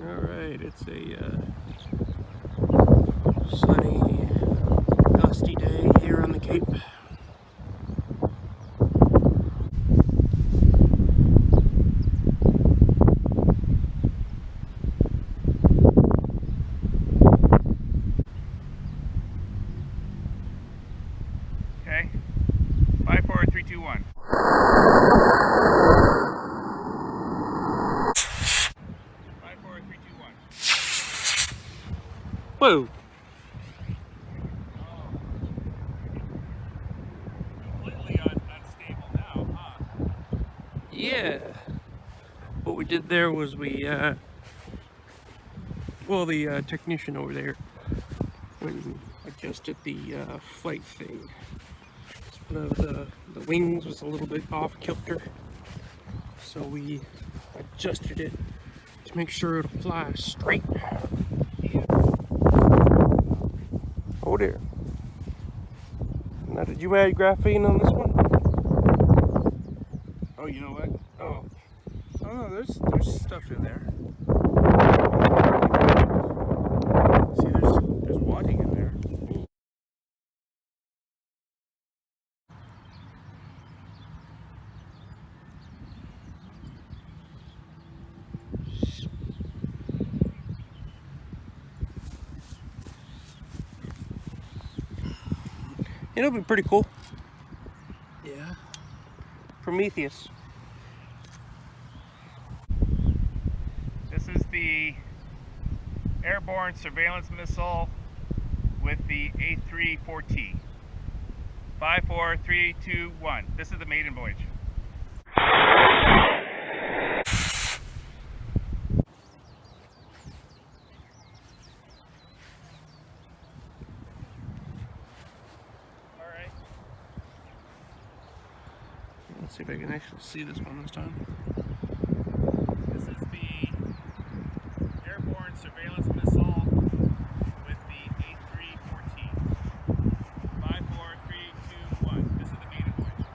Alright, it's a sunny, dusty day here on the Cape. Okay, 5, 4, 3, 2, 1. Whoa! Completely unstable now, huh? Yeah! What we did there was the technician over there went and adjusted the flight thing. One of the wings was a little bit off kilter, so we adjusted it to make sure it'll fly straight. Oh dear. Now, did you add graphene on this one? Oh, you know what? Oh no, there's stuff in there. See, there's wadding in there. It'll be pretty cool. Yeah. Prometheus. This is the Airborne Surveillance Missile with the A34T. 5, 4, 3, 2, 1. This is the maiden voyage. Alright. Let's see if I can actually see this one this time. This is the Airborne Surveillance Missile with the A34T. 5, 4, 3, 2, 1. This is the maiden voyage.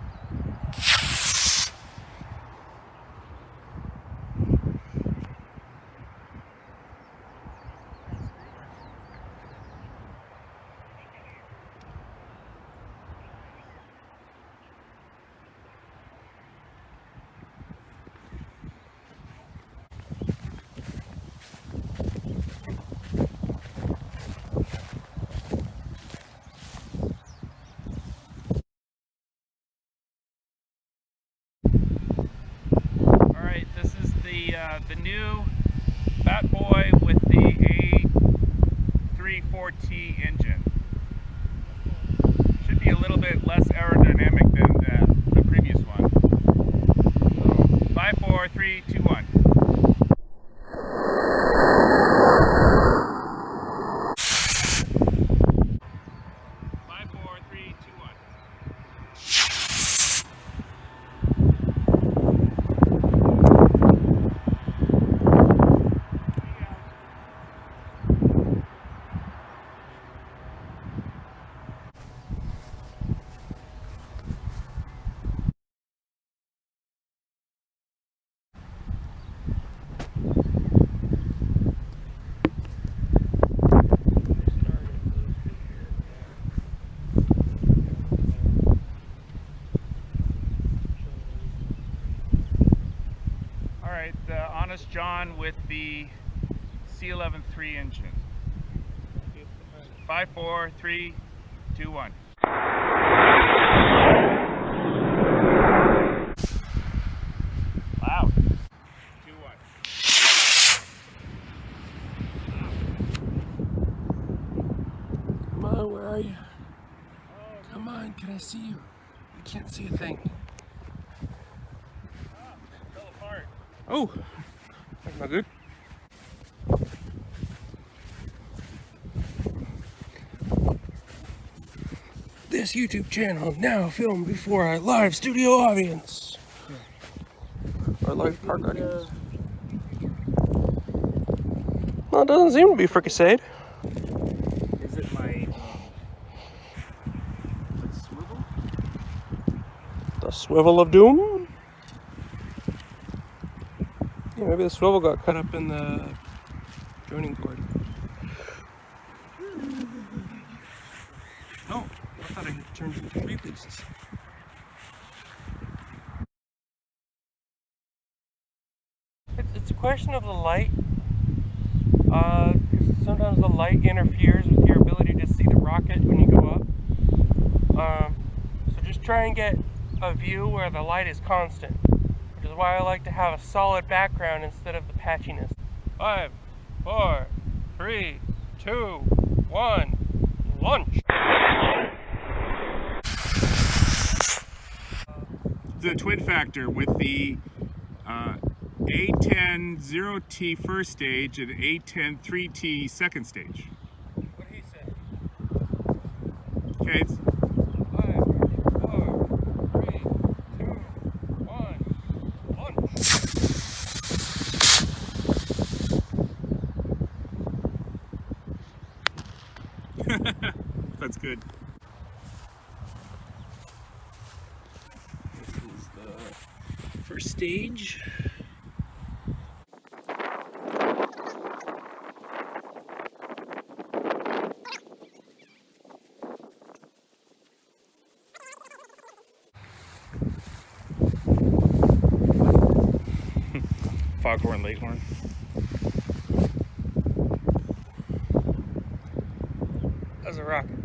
Alright, this is the new Fat Boy with the A34T engine. Should be a little bit less aerodynamic than the previous one. So, 5, 4, 3, 2, 1. 5, 4, 3, 2, 1. Alright, the Honest John with the C11-3 engine. 5, 4, 3, 2, 1. Loud. 2, 1. Come on, where are you? Come on, can I see you? I can't see a thing. Fell apart. Oh, that's not good. This YouTube channel now filmed before our live studio audience. Our live park audience. Well, it doesn't seem to be fricasseed. Is it my swivel? The swivel of doom? Yeah, maybe the swivel got cut up in the joining board. Oh, I thought I had turned into 3 pieces. It's a question of the light. Sometimes the light interferes with your ability to see the rocket when you go up. So just try and get a view where the light is constant, which is why I like to have a solid background instead of the patchiness. 5, 4, 3, 2, 1, launch! The twin factor with the A10 0T first stage and A10 3T second stage. What he said. Okay. 5, 4, 3, 2, 1, launch! That's good. This is the first stage. Foghorn Leghorn. As a rocket.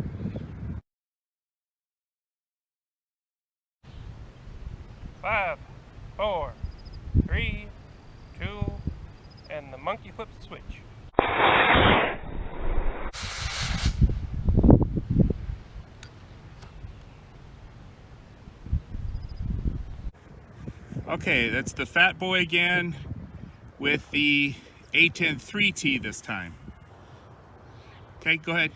5, 4, 3, 2, and the monkey flips the switch. Okay, that's the Fat Boy again with the A10 3T this time. Okay, go ahead.